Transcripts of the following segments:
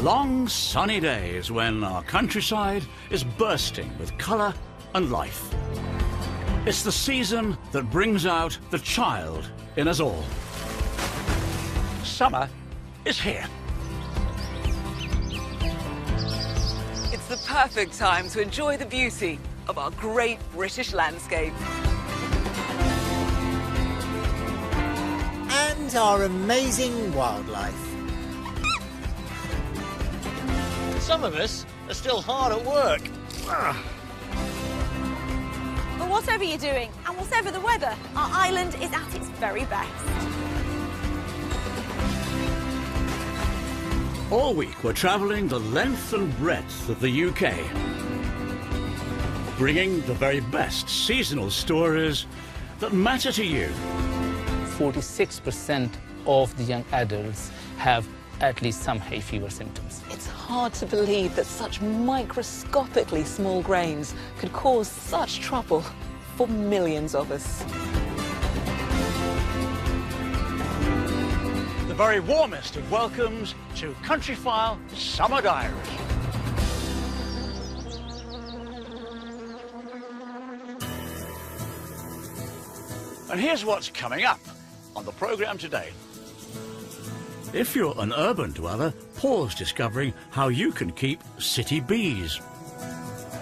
Long sunny days when our countryside is bursting with colour and life. It's the season that brings out the child in us all. Summer is here. It's the perfect time to enjoy the beauty of our great British landscape. And our amazing wildlife. Some of us are still hard at work. But whatever you're doing, and whatever the weather, our island is at its very best. All week we're travelling the length and breadth of the UK, bringing the very best seasonal stories that matter to you. 46% of the young adults have at least some hay fever symptoms. It's hard to believe that such microscopically small grains could cause such trouble for millions of us. The very warmest of welcomes to Countryfile Summer Diaries. And here's what's coming up on the programme today. If you're an urban dweller, pause discovering how you can keep city bees.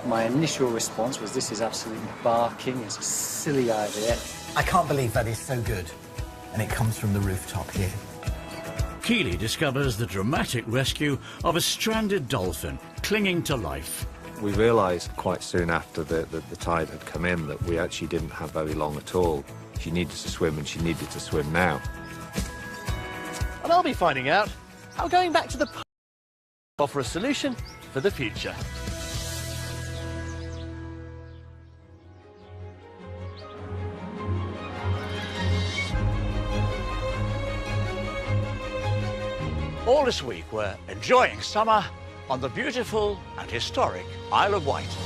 My initial response was, this is absolutely barking, it's a silly idea. I can't believe that is so good. And it comes from the rooftop here. Keely discovers the dramatic rescue of a stranded dolphin clinging to life. We realised quite soon after the tide had come in that we actually didn't have very long at all. She needed to swim, and she needed to swim now. And I'll be finding out how going back to the pub offer a solution for the future. All this week we're enjoying summer on the beautiful and historic Isle of Wight.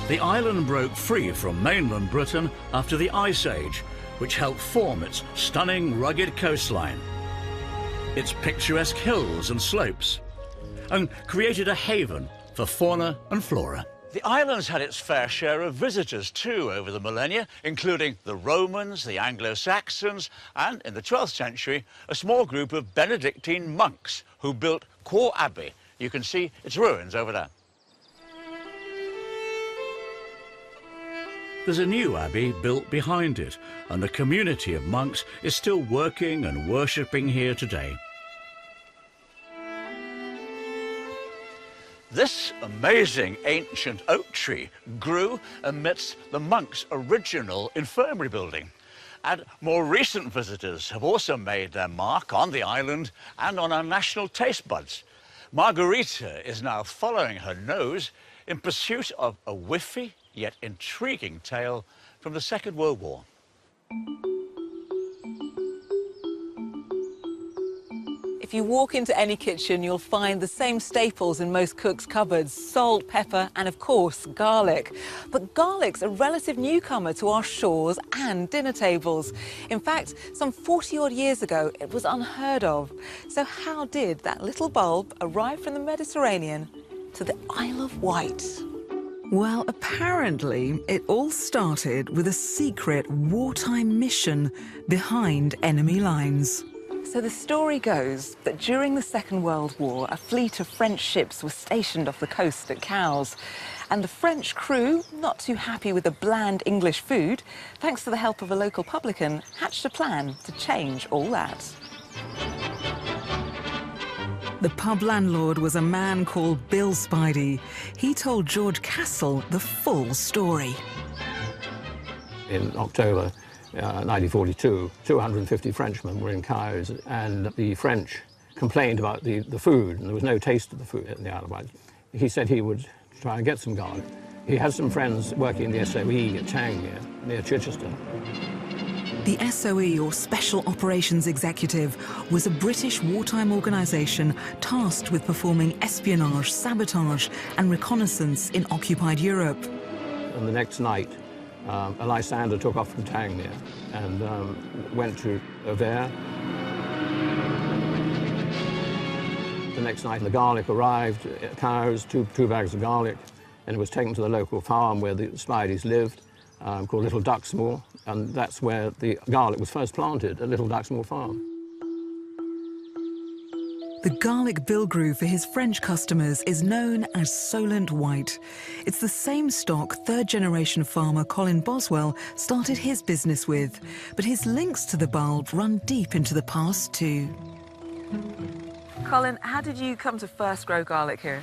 The island broke free from mainland Britain after the Ice Age, which helped form its stunning rugged coastline, its picturesque hills and slopes, and created a haven for fauna and flora. The island's had its fair share of visitors too over the millennia, including the Romans, the Anglo-Saxons, and in the 12th century, a small group of Benedictine monks who built Quor Abbey. You can see its ruins over there. There's a new abbey built behind it, and a community of monks is still working and worshipping here today. This amazing ancient oak tree grew amidst the monks' original infirmary building. And more recent visitors have also made their mark on the island and on our national taste buds. Margarita is now following her nose in pursuit of a whiffy yet intriguing tale from the Second World War. If you walk into any kitchen, you'll find the same staples in most cooks' cupboards: salt, pepper, and of course, garlic. But garlic's a relative newcomer to our shores and dinner tables. In fact, some 40-odd years ago, it was unheard of. So how did that little bulb arrive from the Mediterranean to the Isle of Wight? Well, apparently, it all started with a secret wartime mission behind enemy lines. So the story goes that during the Second World War, a fleet of French ships was stationed off the coast at Cowes. And the French crew, not too happy with the bland English food, thanks to the help of a local publican, hatched a plan to change all that. The pub landlord was a man called Bill Spidey. He told George Castle the full story. In October 1942, 250 Frenchmen were in Cowes, and the French complained about the food, and there was no taste of the food in the Isle of Wight. He said he would try and get some garlic. He had some friends working in the SOE at Tangmere, near Chichester. The SOE, or Special Operations Executive, was a British wartime organisation tasked with performing espionage, sabotage and reconnaissance in occupied Europe. And the next night, a Lysander took off from Tangmere and went to Aver. The next night, the garlic arrived, cows, two bags of garlic, and it was taken to the local farm where the Spideys lived, called Little Duxmoor, and that's where the garlic was first planted, at Little Duxmoor Farm. The garlic bilgrue for his French customers is known as Solent White. It's the same stock third-generation farmer Colin Boswell started his business with, but his links to the bulb run deep into the past too. Colin, how did you come to first grow garlic here?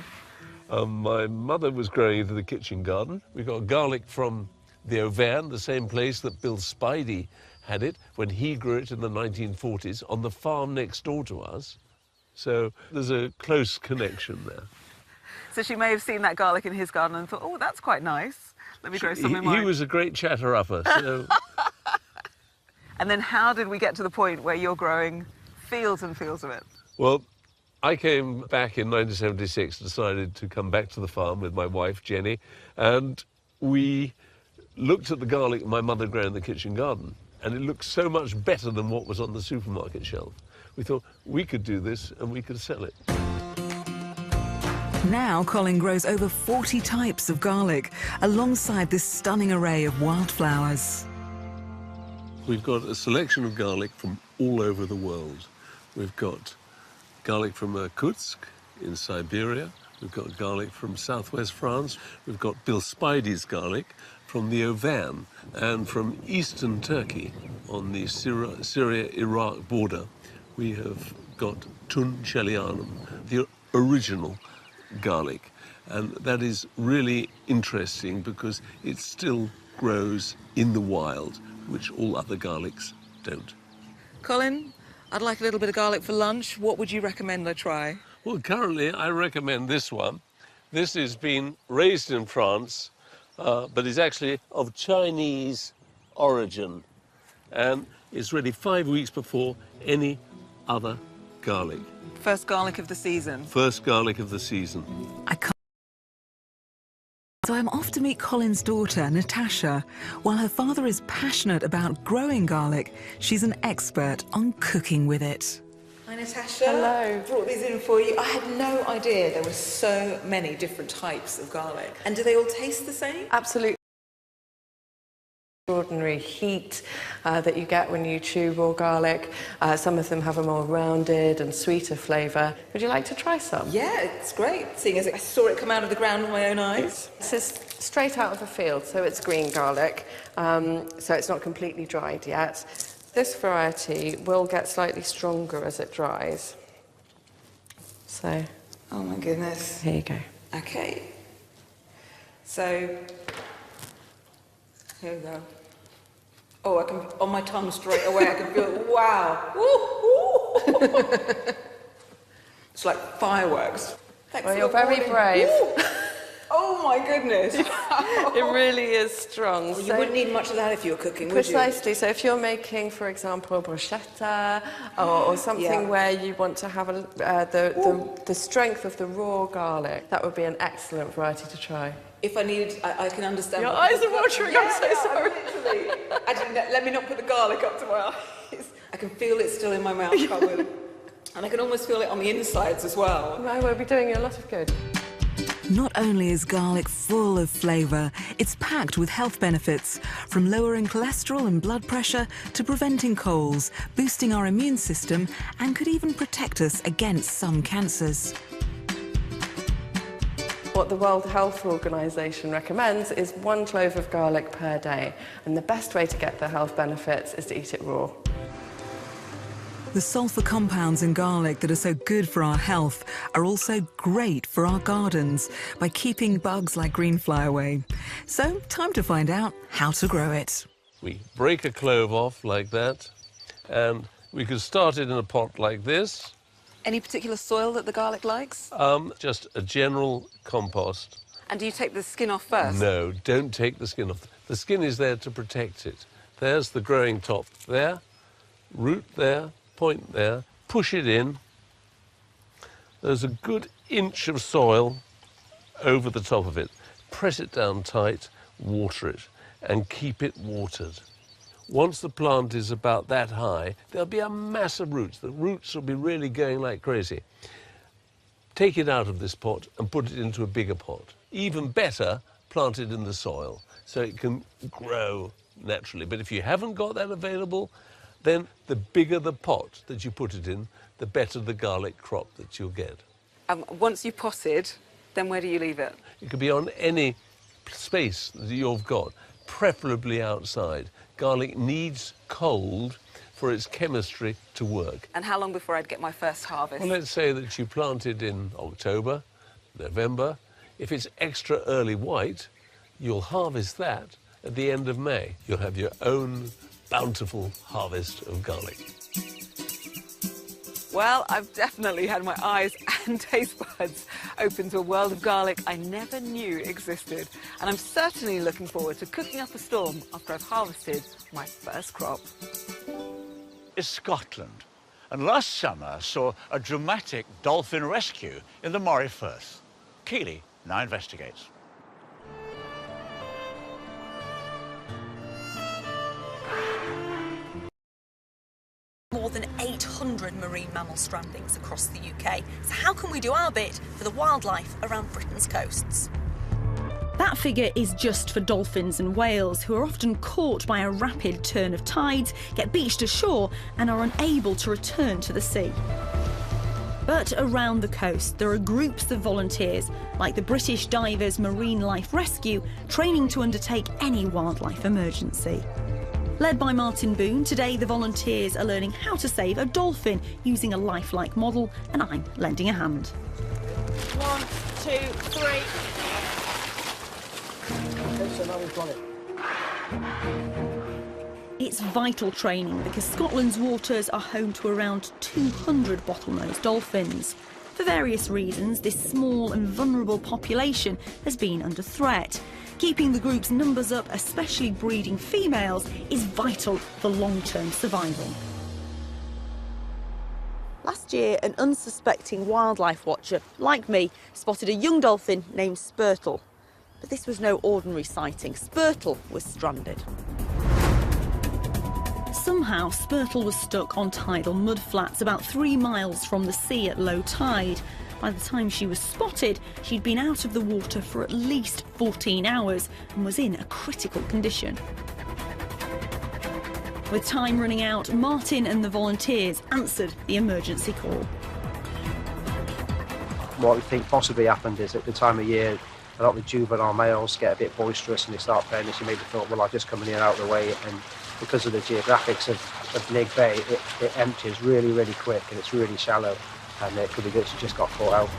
My mother was growing it in the kitchen garden. We got garlic from the Auvergne, the same place that Bill Spidey had it when he grew it in the 1940s on the farm next door to us. So there's a close connection there. So she may have seen that garlic in his garden and thought, oh, that's quite nice. Let me grow some in mine. He was a great chatter-upper, so... And then how did we get to the point where you're growing fields and fields of it? Well, I came back in 1976, decided to come back to the farm with my wife, Jenny, and we looked at the garlic my mother grew in the kitchen garden, and it looked so much better than what was on the supermarket shelf. We thought we could do this and we could sell it. Now Colin grows over 40 types of garlic, alongside this stunning array of wildflowers. We've got a selection of garlic from all over the world. We've got garlic from Irkutsk in Siberia. We've got garlic from southwest France. We've got Bill Spidey's garlic from the Auvergne and from eastern Turkey on the Syria-Iraq border. We have got Tun Chelianum, the original garlic. And that is really interesting because it still grows in the wild, which all other garlics don't. Colin, I'd like a little bit of garlic for lunch. What would you recommend I try? Well, currently I recommend this one. This has been raised in France, but is actually of Chinese origin. And it's ready 5 weeks before any other garlic. First garlic of the season. First garlic of the season. I can't. So I'm off to meet Colin's daughter, Natasha. While her father is passionate about growing garlic, she's an expert on cooking with it. Hi, Natasha. Hello. Brought these in for you. I had no idea there were so many different types of garlic. And do they all taste the same? Absolutely. Extraordinary heat that you get when you chew raw garlic. Some of them have a more rounded and sweeter flavour. Would you like to try some? Yeah, it's great, seeing as I saw it come out of the ground with my own eyes. This is straight out of the field, so it's green garlic, so it's not completely dried yet. This variety will get slightly stronger as it dries. So... Oh my goodness. Here you go. Okay. So, here we go. Oh, I can, on my tongue straight away, I can feel it. Wow. Woo, woo. It's like fireworks. Thanks Well, for you're very warning. brave. Woo. Oh my goodness. It really is strong. Well, you wouldn't need much of that if you were cooking, would you? Precisely. So if you're making, for example, bruschetta or something where you want to have the strength of the raw garlic, that would be an excellent variety to try. If I needed, I can understand. Your eyes are watering, I'm so sorry. Literally. Let me not put the garlic up to my eyes. I can feel it still in my mouth, Colin. And I can almost feel it on the insides as well. I will be doing you a lot of good. Not only is garlic full of flavour, it's packed with health benefits, from lowering cholesterol and blood pressure to preventing colds, boosting our immune system, and could even protect us against some cancers. What the World Health Organization recommends is 1 clove of garlic per day, and the best way to get the health benefits is to eat it raw. The sulphur compounds in garlic that are so good for our health are also great for our gardens by keeping bugs like greenfly away. So, time to find out how to grow it. We break a clove off like that, and we could start it in a pot like this. Any particular soil that the garlic likes? Just a general compost. And do you take the skin off first? No, don't take the skin off. The skin is there to protect it. There's the growing top there, root there, point there, push it in. There's a good inch of soil over the top of it. Press it down tight, water it, and keep it watered. Once the plant is about that high, there'll be a mass of roots. The roots will be really going like crazy. take it out of this pot and put it into a bigger pot. Even better, plant it in the soil so it can grow naturally. But if you haven't got that available, then the bigger the pot that you put it in, the better the garlic crop that you'll get. Once you've potted, then where do you leave it? It could be on any space that you've got, preferably outside. Garlic needs cold for its chemistry to work. And how long before I'd get my first harvest? Well, let's say that you plant it in October, November. If it's extra early white, you'll harvest that at the end of May. You'll have your own bountiful harvest of garlic. Well, I've definitely had my eyes and taste buds open to a world of garlic I never knew existed. And I'm certainly looking forward to cooking up a storm after I've harvested my first crop. Is Scotland, and last summer saw a dramatic dolphin rescue in the Moray Firth. Keeley now investigates. More than 800 marine mammal strandings across the UK. So how can we do our bit for the wildlife around Britain's coasts? That figure is just for dolphins and whales, who are often caught by a rapid turn of tides, get beached ashore and are unable to return to the sea. But around the coast, there are groups of volunteers, like the British Divers Marine Life Rescue, training to undertake any wildlife emergency. Led by Martin Boone, today the volunteers are learning how to save a dolphin using a lifelike model, and I'm lending a hand. 1, 2, 3. Okay, so now we've got it. It's vital training because Scotland's waters are home to around 200 bottlenose dolphins. For various reasons, this small and vulnerable population has been under threat. Keeping the group's numbers up, especially breeding females, is vital for long-term survival. Last year, an unsuspecting wildlife watcher, like me, spotted a young dolphin named Spurtle. But this was no ordinary sighting. Spurtle was stranded. Somehow, Spurtle was stuck on tidal mudflats about 3 miles from the sea at low tide. By the time she was spotted, she'd been out of the water for at least 14 hours and was in a critical condition. With time running out, Martin and the volunteers answered the emergency call. What we think possibly happened is at the time of year, a lot of the juvenile males get a bit boisterous and they start playing this, and maybe thought, well, I'll just come in here out of the way. And because of the geographics of Nig Bay, it empties really, really quick and it's really shallow. And it could be that she just got caught out.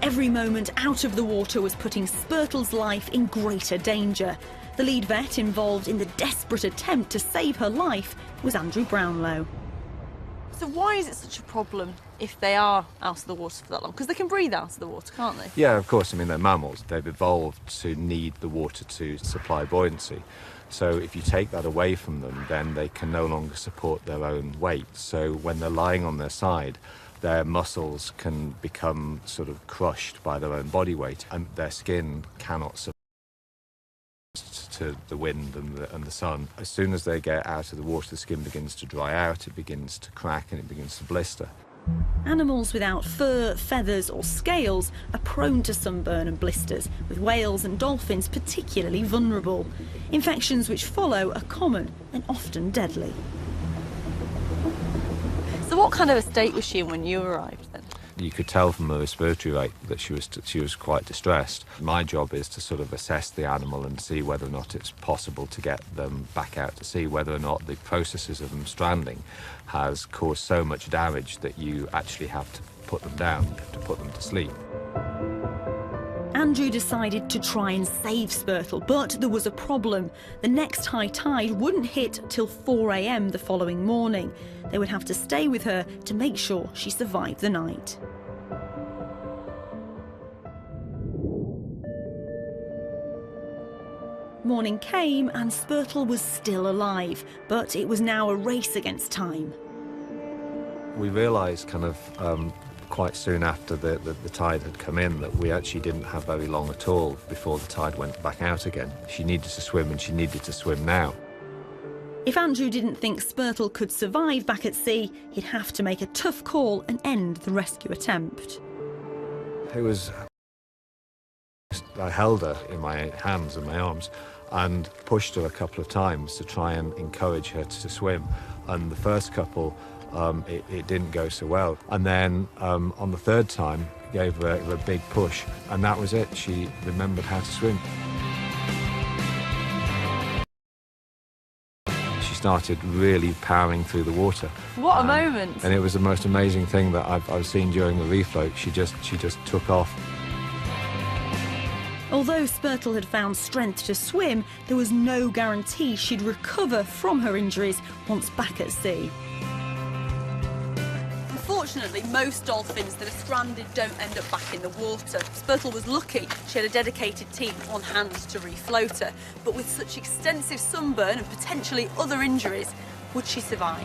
Every moment out of the water was putting Spurtle's life in greater danger. The lead vet involved in the desperate attempt to save her life was Andrew Brownlow. So why is it such a problem if they are out of the water for that long? Because they can breathe out of the water, can't they? Yeah, of course. I mean, they're mammals. They've evolved to need the water to supply buoyancy. So if you take that away from them, then they can no longer support their own weight. So when they're lying on their side, their muscles can become sort of crushed by their own body weight, and their skin cannot support to the wind and the sun. As soon as they get out of the water, the skin begins to dry out, it begins to crack and it begins to blister. Animals without fur, feathers or scales are prone to sunburn and blisters, with whales and dolphins particularly vulnerable. Infections which follow are common and often deadly. So what kind of a state was she in when you arrived then? You could tell from her respiratory rate that she was quite distressed. My job is to sort of assess the animal and see whether or not it's possible to get them back out to sea, whether or not the processes of them stranding has caused so much damage that you actually have to put them down, to put them to sleep. Andrew decided to try and save Spurtle, but there was a problem. The next high tide wouldn't hit till 4 a.m. the following morning. They would have to stay with her to make sure she survived the night. Morning came and Spurtle was still alive, but it was now a race against time. We realised kind of quite soon after the tide had come in that we actually didn't have very long at all before the tide went back out again. She needed to swim, and she needed to swim now. If Andrew didn't think Spurtle could survive back at sea, he'd have to make a tough call and end the rescue attempt. It was... I held her in my hands and my arms and pushed her a couple of times to try and encourage her to swim. And the first couple, it didn't go so well. And then on the third time, gave her a big push, and that was it. She remembered how to swim. She started really powering through the water. What a moment! And it was the most amazing thing that I've seen during the refloat. She just took off. Although Spurtle had found strength to swim, there was no guarantee she'd recover from her injuries once back at sea. Unfortunately, most dolphins that are stranded don't end up back in the water. Spurtle was lucky she had a dedicated team on hand to refloat her, but with such extensive sunburn and potentially other injuries, would she survive?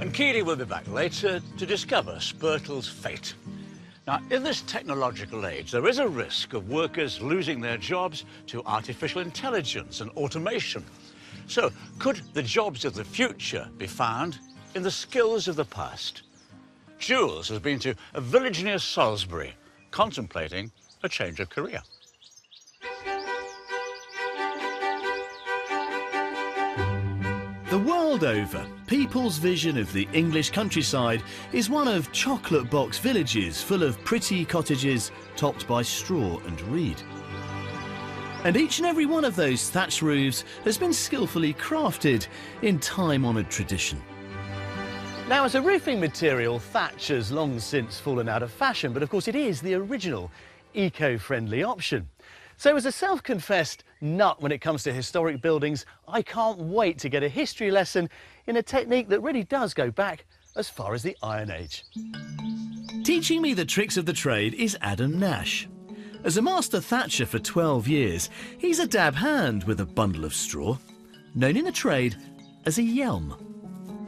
And Keely will be back later to discover Spurtle's fate. Now, in this technological age, there is a risk of workers losing their jobs to artificial intelligence and automation. So, could the jobs of the future be found in the skills of the past? Jules has been to a village near Salisbury, contemplating a change of career. The world over, people's vision of the English countryside is one of chocolate box villages full of pretty cottages topped by straw and reed. And each and every one of those thatched roofs has been skillfully crafted in time-honoured tradition. Now, as a roofing material, thatch has long since fallen out of fashion, but of course it is the original eco-friendly option. So as a self-confessed nut when it comes to historic buildings, I can't wait to get a history lesson in a technique that really does go back as far as the Iron Age. Teaching me the tricks of the trade is Adam Nash. As a master thatcher for 12 years, he's a dab hand with a bundle of straw, known in the trade as a yelm.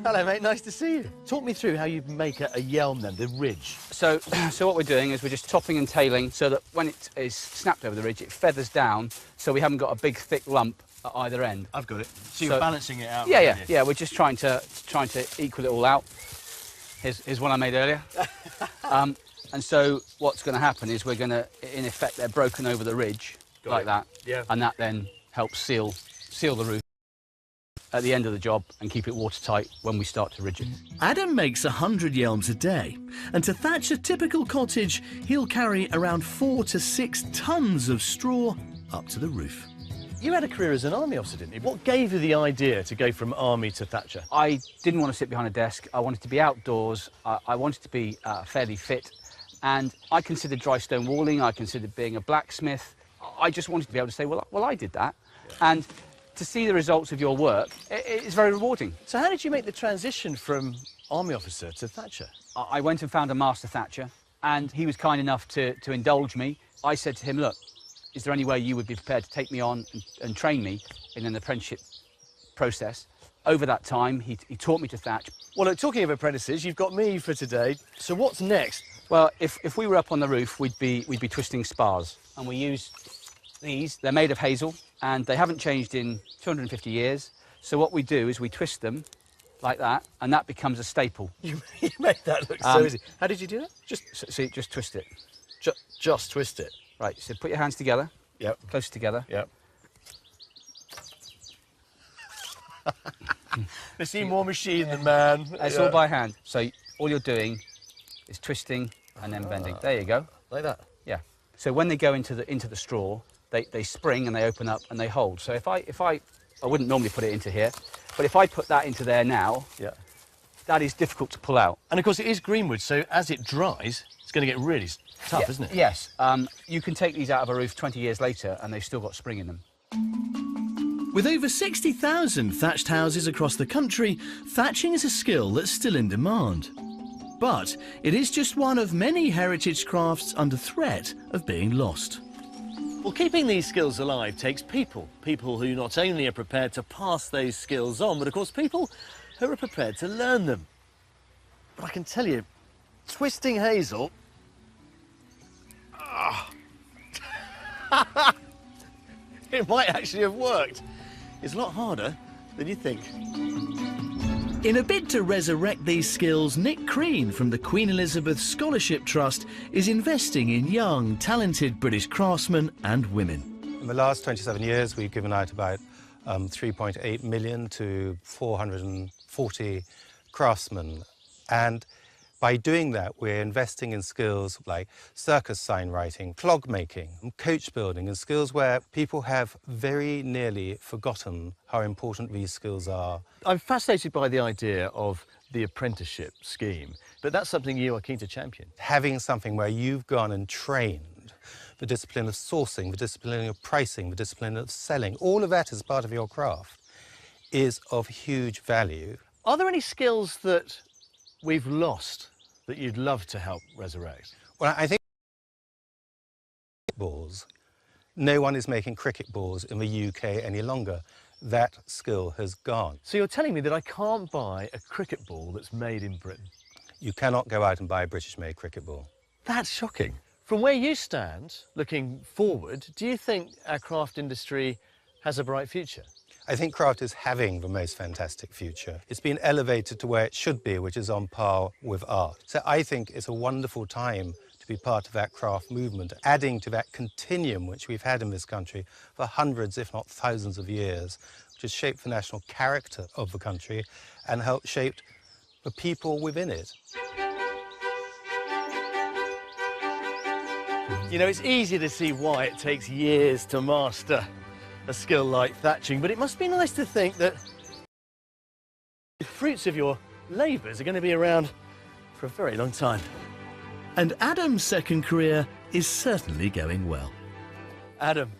Hello, mate. Nice to see you. Talk me through how you make a yelm then, the ridge. So what we're doing is we're just topping and tailing so that when it is snapped over the ridge, it feathers down so we haven't got a big thick lump at either end. I've got it. So you're balancing it out. Yeah, yeah. We're just trying to equal it all out. Here's one I made earlier. And so what's going to happen is we're going to, in effect, they're broken over the ridge like that. Yeah. And that then helps seal the roof at the end of the job and keep it watertight when we start to ridge it. Adam makes 100 yelms a day, and to thatch a typical cottage, he'll carry around 4 to 6 tons of straw up to the roof. You had a career as an army officer, didn't you? What gave you the idea to go from army to thatcher? I didn't want to sit behind a desk. I wanted to be outdoors. I wanted to be fairly fit, and I considered dry stone walling. I considered being a blacksmith. I just wanted to be able to say, well, I did that. Yeah. And to see the results of your work, it's very rewarding. So how did you make the transition from army officer to thatcher? I went and found a master thatcher, and he was kind enough to indulge me. I said to him, look, is there any way you would be prepared to take me on and train me in an apprenticeship process? Over that time, he taught me to thatch. Well, look, talking of apprentices, you've got me for today. So what's next? Well, if we were up on the roof, we'd be twisting spars, and we use these. They're made of hazel, and they haven't changed in 250 years. So what we do is we twist them like that, and that becomes a staple. You made that look so easy. How did you do that? Just twist it. Just twist it. Right, so put your hands together. Yep. Close together. Yep. They seem more machine than man. It's all by hand. So all you're doing is twisting and then bending. There you go. Like that? Yeah. So when they go into the straw, they spring and they open up and they hold. So if I wouldn't normally put it into here, but if I put that into there now, yeah, that is difficult to pull out. And of course it is greenwood, so as it dries, it's going to get really tough, isn't it? Yes. You can take these out of a roof 20 years later and they've still got spring in them. With over 60,000 thatched houses across the country, thatching is a skill that's still in demand. But it is just one of many heritage crafts under threat of being lost. Well, keeping these skills alive takes people who not only are prepared to pass those skills on, but of course people who are prepared to learn them. But I can tell you, twisting hazel... it might actually have worked. It's a lot harder than you think. In a bid to resurrect these skills, Nick Crean from the Queen Elizabeth Scholarship Trust is investing in young, talented British craftsmen and women. In the last 27 years, we've given out about 3.8 million to 440 craftsmen. And by doing that, we're investing in skills like circus sign writing, clog making, coach building, and skills where people have very nearly forgotten how important these skills are. I'm fascinated by the idea of the apprenticeship scheme, but that's something you are keen to champion. Having something where you've gone and trained the discipline of sourcing, the discipline of pricing, the discipline of selling, all of that as part of your craft is of huge value. Are there any skills that we've lost that you'd love to help resurrect? Well, I think balls. No one is making cricket balls in the UK any longer. That skill has gone. So you're telling me that I can't buy a cricket ball that's made in Britain? You cannot go out and buy a British-made cricket ball. That's shocking. From where you stand, looking forward, do you think our craft industry has a bright future? I think craft is having the most fantastic future. It's been elevated to where it should be, which is on par with art. So I think it's a wonderful time to be part of that craft movement, adding to that continuum which we've had in this country for hundreds, if not thousands of years, which has shaped the national character of the country and helped shape the people within it. You know, it's easy to see why it takes years to master a skill like thatching, but it must be nice to think that the fruits of your labours are going to be around for a very long time. And Adam's second career is certainly going well. Adam.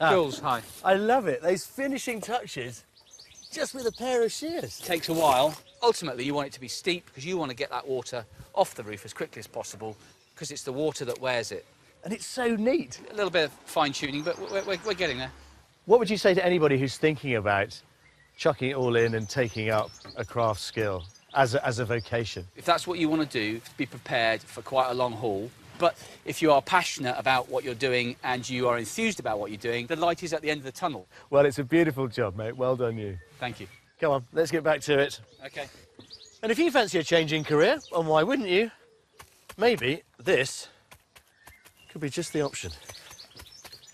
Jules, hi. I love it. Those finishing touches, just with a pair of shears. Takes a while. Ultimately, you want it to be steep because you want to get that water off the roof as quickly as possible because it's the water that wears it. And it's so neat. A little bit of fine-tuning, but we're getting there. What would you say to anybody who's thinking about chucking it all in and taking up a craft skill as a vocation? If that's what you want to do, be prepared for quite a long haul. But if you are passionate about what you're doing and you are enthused about what you're doing, the light is at the end of the tunnel. Well, it's a beautiful job, mate. Well done, you. Thank you. Come on, let's get back to it. OK. And if you fancy a change in career, and why wouldn't you? Maybe this could be just the option.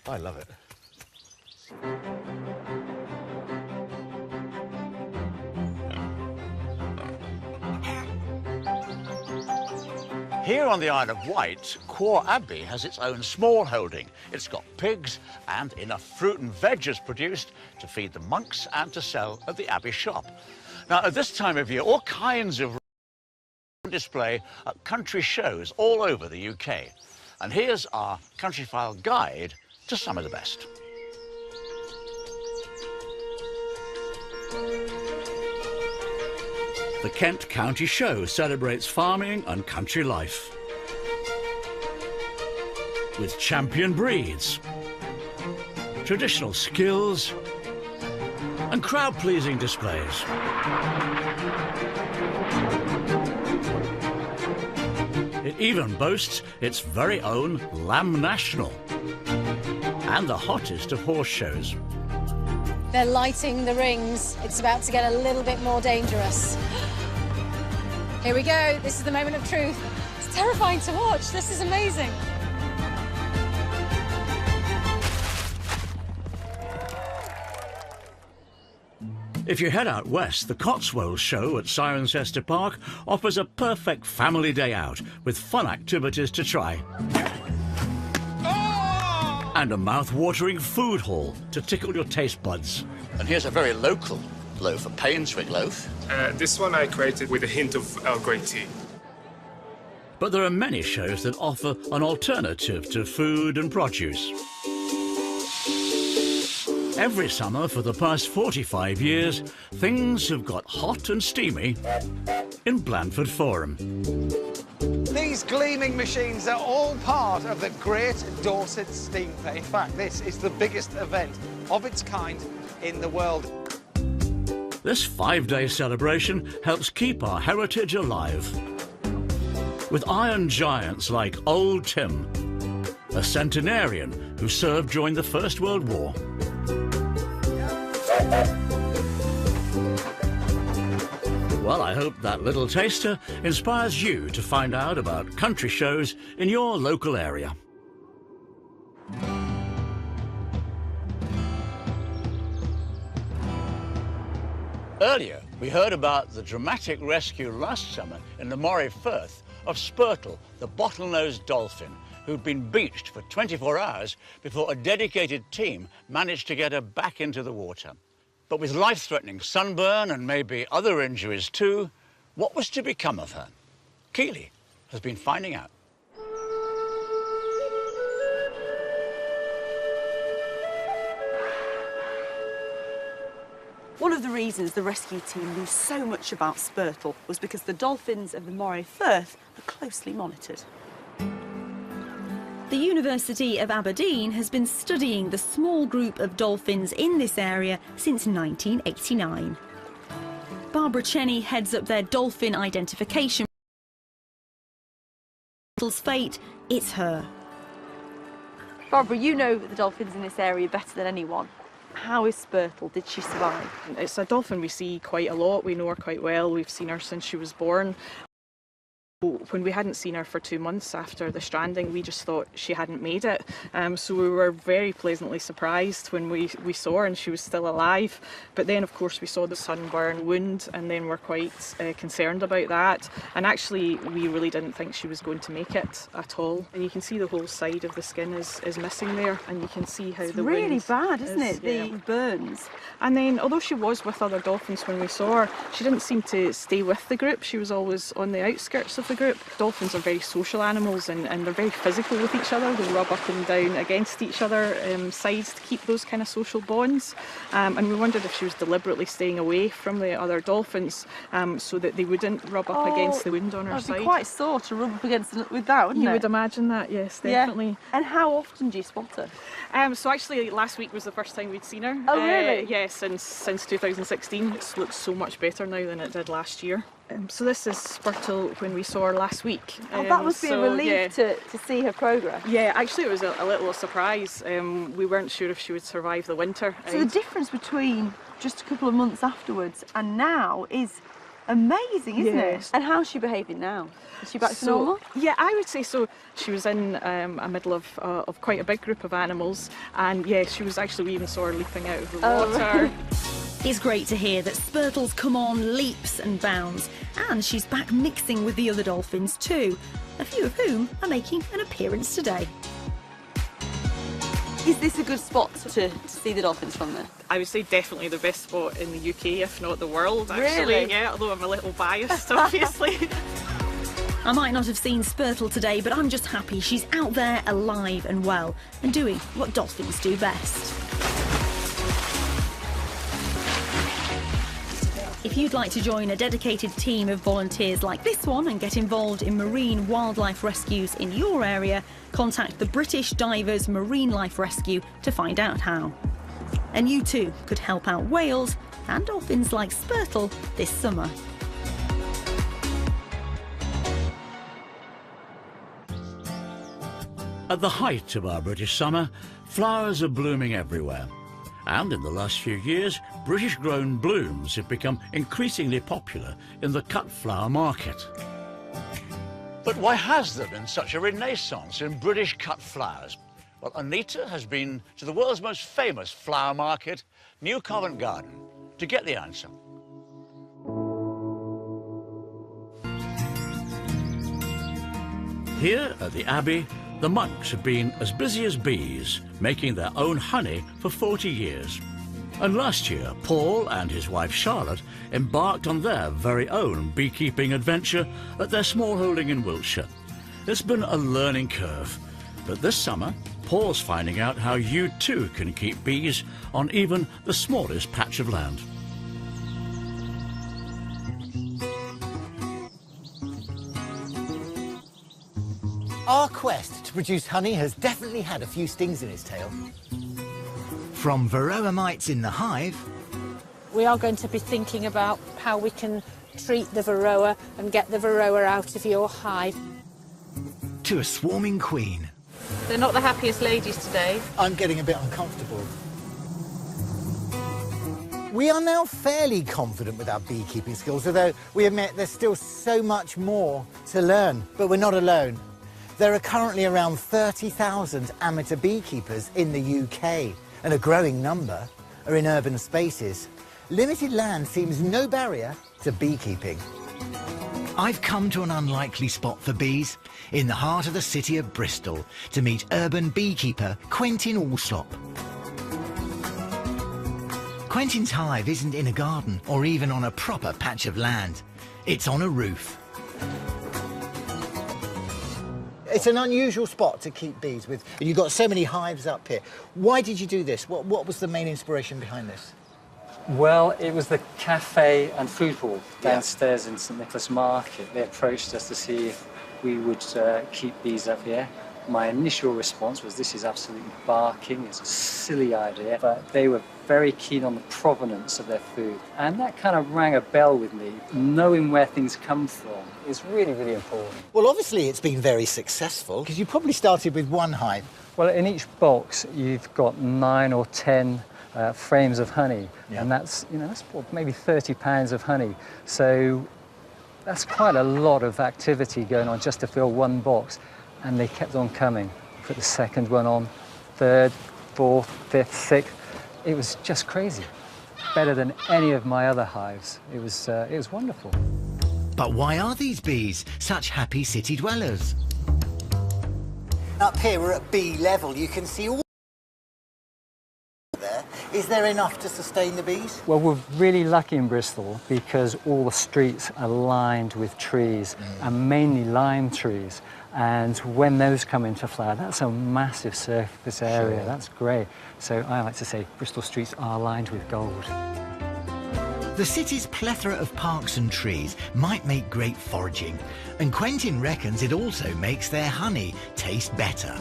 I love it. Here on the Isle of Wight, Quor Abbey has its own small holding. It's got pigs and enough fruit and veg is produced to feed the monks and to sell at the Abbey shop. Now, at this time of year, all kinds of display at country shows all over the UK. And here's our Countryfile guide to some of the best. The Kent County Show celebrates farming and country life with champion breeds, traditional skills and crowd-pleasing displays. It even boasts its very own Lamb National and the hottest of horse shows. They're lighting the rings. It's about to get a little bit more dangerous. Here we go. This is the moment of truth. It's terrifying to watch. This is amazing. If you head out west, the Cotswolds Show at Cirencester Park offers a perfect family day out with fun activities to try. And a mouth-watering food hall to tickle your taste buds. And here's a very local loaf, a Painswick loaf. This one I created with a hint of Earl Grey tea. But there are many shows that offer an alternative to food and produce. Every summer for the past 45 years, things have got hot and steamy in Blandford Forum. These gleaming machines are all part of the Great Dorset Steam Fair. In fact, this is the biggest event of its kind in the world. This 5-day celebration helps keep our heritage alive. With iron giants like Old Tim, a centenarian who served during the First World War. Well, I hope that little taster inspires you to find out about country shows in your local area. Earlier, we heard about the dramatic rescue last summer in the Moray Firth of Spurtle, the bottlenose dolphin, who'd been beached for 24 hours before a dedicated team managed to get her back into the water. But with life-threatening sunburn and maybe other injuries too, what was to become of her? Keeley has been finding out. One of the reasons the rescue team knew so much about Spurtle was because the dolphins of the Moray Firth are closely monitored. The University of Aberdeen has been studying the small group of dolphins in this area since 1989. Barbara Cheney heads up their dolphin identification. Spurtle's fate, it's her. Barbara, you know the dolphins in this area better than anyone. How is Spurtle? Did she survive? It's a dolphin we see quite a lot. We know her quite well. We've seen her since she was born. When we hadn't seen her for 2 months after the stranding, we just thought she hadn't made it. So we were very pleasantly surprised when we saw her and she was still alive. But then, of course, we saw the sunburn wound and then we're quite concerned about that. And actually, we really didn't think she was going to make it at all. And you can see the whole side of the skin is missing there, and you can see how the really wound bad, isn't it? Yeah. The burns. And then, although she was with other dolphins when we saw her, she didn't seem to stay with the group. She was always on the outskirts of the group. Dolphins are very social animals and they're very physical with each other. They rub up and down against each other sides to keep those kind of social bonds. And we wondered if she was deliberately staying away from the other dolphins so that they wouldn't rub up against the wound on her side. It'd be quite sore to rub up against with that, wouldn't You it? would imagine that, yes, definitely. Yeah. And how often do you spot her? So actually last week was the first time we'd seen her. Oh, really? Yeah, since 2016. It looks so much better now than it did last year. So this is Spurtle when we saw her last week. Oh, that must be a relief to see her progress. Yeah, actually it was a little surprise. We weren't sure if she would survive the winter. So the difference between just a couple of months afterwards and now is amazing, isn't it? And how's she behaving now? Is she back to normal? Yeah, I would say so. She was in a middle of quite a big group of animals, and yeah, she was actually, we even saw her leaping out of the water. It's great to hear that Spurtle's come on leaps and bounds, and she's back mixing with the other dolphins too, a few of whom are making an appearance today. Is this a good spot to see the dolphins from then? I would say definitely the best spot in the UK, if not the world, actually. Really? Yeah, although I'm a little biased, obviously. I might not have seen Spurtle today, but I'm just happy she's out there alive and well and doing what dolphins do best. If you'd like to join a dedicated team of volunteers like this one and get involved in marine wildlife rescues in your area, contact the British Divers Marine Life Rescue to find out how. And you too could help out whales and dolphins like Spurtle this summer. At the height of our British summer, flowers are blooming everywhere. And in the last few years, British-grown blooms have become increasingly popular in the cut flower market. But why has there been such a renaissance in British cut flowers? Well, Anita has been to the world's most famous flower market, New Covent Garden, to get the answer. Here at the Abbey, the monks have been as busy as bees, making their own honey for 40 years. And last year, Paul and his wife Charlotte embarked on their very own beekeeping adventure at their small holding in Wiltshire. It's been a learning curve, but this summer, Paul's finding out how you too can keep bees on even the smallest patch of land. Our quest to produce honey has definitely had a few stings in its tail. From varroa mites in the hive, We are going to be thinking about how we can treat the varroa and get the varroa out of your hive. to a swarming queen. They're not the happiest ladies today. I'm getting a bit uncomfortable. We are now fairly confident with our beekeeping skills, although we admit there's still so much more to learn. But we're not alone. There are currently around 30,000 amateur beekeepers in the UK, and a growing number are in urban spaces. Limited land seems no barrier to beekeeping. I've come to an unlikely spot for bees, in the heart of the city of Bristol, to meet urban beekeeper Quentin Alsop. Quentin's hive isn't in a garden or even on a proper patch of land. It's on a roof. It's an unusual spot to keep bees with. You've got so many hives up here. Why did you do this? What was the main inspiration behind this? Well, it was the cafe and food hall downstairs in St Nicholas Market. They approached us to see if we would keep bees up here. My initial response was, this is absolutely barking, it's a silly idea, but they were very keen on the provenance of their food. And that kind of rang a bell with me. Knowing where things come from is really, really important. Well, obviously it's been very successful, because you probably started with one hive. Well, in each box, you've got 9 or 10 frames of honey, and that's, that's maybe 30 pounds of honey. So that's quite a lot of activity going on just to fill one box. And they kept on coming. Put the second one on, third, fourth, fifth, sixth. It was just crazy. Better than any of my other hives. It was wonderful. But why are these bees such happy city dwellers? Up here, we're at bee level. You can see all there. Is there enough to sustain the bees? Well, we're really lucky in Bristol because all the streets are lined with trees, and mainly lime trees. And when those come into flower, that's a massive surface area. Sure. That's great. So I like to say Bristol streets are lined with gold. The city's plethora of parks and trees might make great foraging, and Quentin reckons it also makes their honey taste better.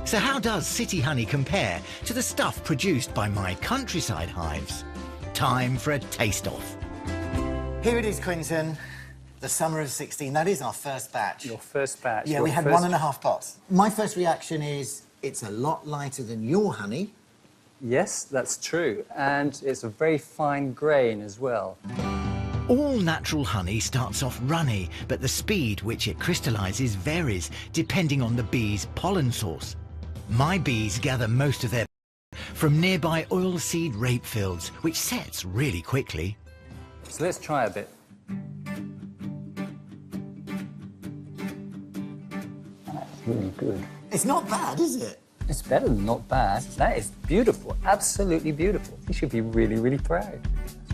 So how does city honey compare to the stuff produced by my countryside hives? Time for a taste-off. Here it is, Quentin. The summer of 16. That is our first batch. Your first batch? Yeah, we had 1.5 pots. My first reaction is it's a lot lighter than your honey. Yes, that's true. And it's a very fine grain as well. All natural honey starts off runny, but the speed which it crystallises varies depending on the bee's pollen source. My bees gather most of their from nearby oilseed rape fields, which sets really quickly. So let's try a bit. That's really good. It's not bad, is it? It's better than not bad. That is beautiful, absolutely beautiful. You should be really, really proud.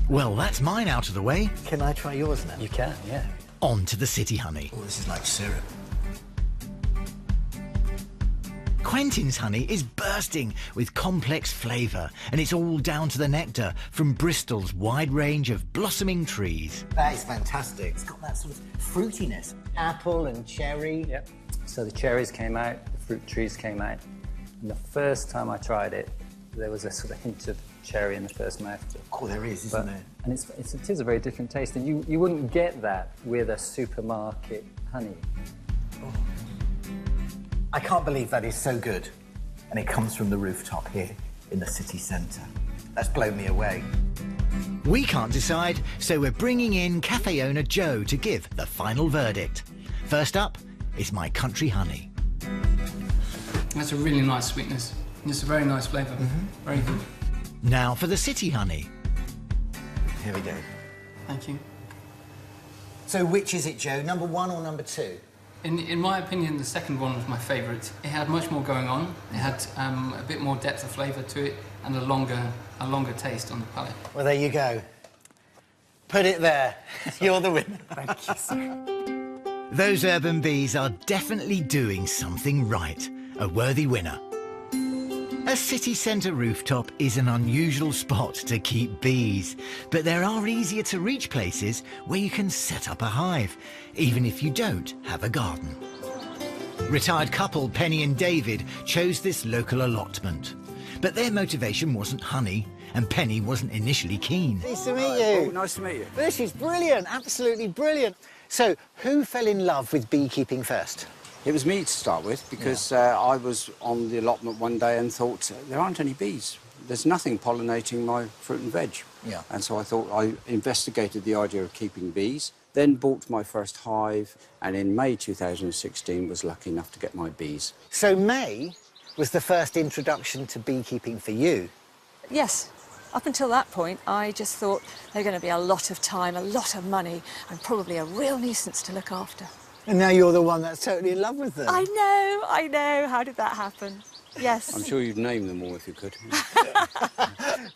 Well, that's mine out of the way. Can I try yours now? You can, yeah. On to the city honey. Oh, this is like syrup. Quentin's honey is bursting with complex flavour, and it's all down to the nectar from Bristol's wide range of blossoming trees. That is fantastic. It's got that sort of fruitiness. Apple and cherry. Yep. So the cherries came out, the fruit trees came out. And the first time I tried it, there was a sort of hint of cherry in the first mouthful. Oh, there is, isn't there? And it is a very different taste, and you wouldn't get that with a supermarket honey. Oh. I can't believe that is so good. And it comes from the rooftop here in the city centre. That's blown me away. We can't decide, so we're bringing in cafe owner Joe to give the final verdict. First up is my country honey. That's a really nice sweetness. It's a very nice flavour. Very good. Now for the city honey. Here we go. Thank you. So which is it, Joe? Number 1 or number 2? In my opinion, the second one was my favourite. It had much more going on. It had a bit more depth of flavour to it and a longer taste on the palate. Well, there you go. Put it there. You're the winner. Thank you. Those urban bees are definitely doing something right. A worthy winner. A city centre rooftop is an unusual spot to keep bees, but there are easier to reach places where you can set up a hive, even if you don't have a garden. Retired couple Penny and David chose this local allotment, but their motivation wasn't honey, and Penny wasn't initially keen. Nice to meet you. Oh, nice to meet you. This is brilliant, absolutely brilliant. So, who fell in love with beekeeping first? It was me to start with, because I was on the allotment one day and thought, there aren't any bees. there's nothing pollinating my fruit and veg. Yeah. And so I thought, I investigated the idea of keeping bees, then bought my first hive, and in May 2016 was lucky enough to get my bees. So May was the first introduction to beekeeping for you? Yes. Up until that point, I just thought they're going to be a lot of time, a lot of money, and probably a real nuisance to look after. And now you're the one that's totally in love with them. I know. How did that happen? Yes. I'm sure you'd name them all if you could.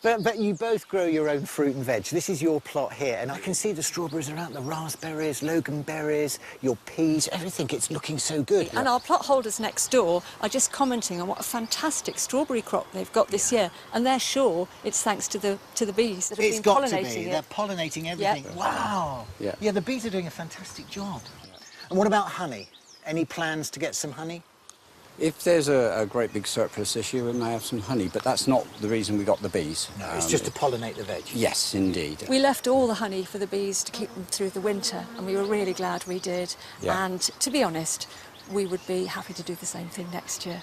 But you both grow your own fruit and veg. This is your plot here, and I can see the strawberries are out, the raspberries, loganberries, your peas, everything. It's looking so good. And our plot holders next door are just commenting on what a fantastic strawberry crop they've got this year, and they're sure it's thanks to the bees that have been pollinating it. They're pollinating everything. Yep. Wow. Yeah, the bees are doing a fantastic job. And what about honey? Any plans to get some honey? If there's a great big surplus this year, we may have some honey, but that's not the reason we got the bees. No, it's just to pollinate the veg. Yes, indeed. We left all the honey for the bees to keep them through the winter, and we were really glad we did. Yeah. And to be honest, we would be happy to do the same thing next year.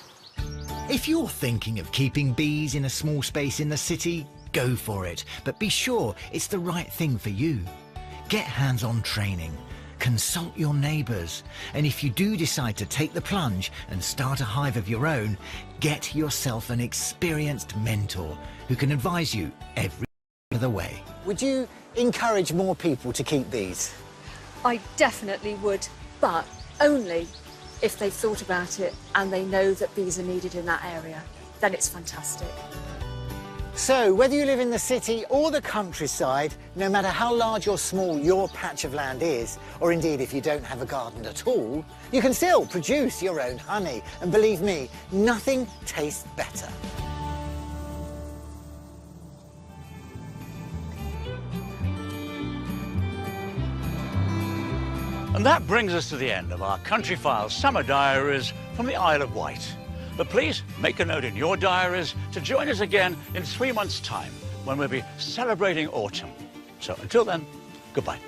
If you're thinking of keeping bees in a small space in the city, go for it. But be sure it's the right thing for you. Get hands-on training. Consult your neighbours, and if you do decide to take the plunge and start a hive of your own, get yourself an experienced mentor who can advise you every step of the way. Would you encourage more people to keep bees? I definitely would, but only if they've thought about it and they know that bees are needed in that area. Then it's fantastic. So, whether you live in the city or the countryside, no matter how large or small your patch of land is, or indeed if you don't have a garden at all, you can still produce your own honey. And believe me, nothing tastes better. And that brings us to the end of our Countryfile Summer Diaries from the Isle of Wight. But please make a note in your diaries to join us again in 3 months' time when we'll be celebrating autumn. So until then, goodbye.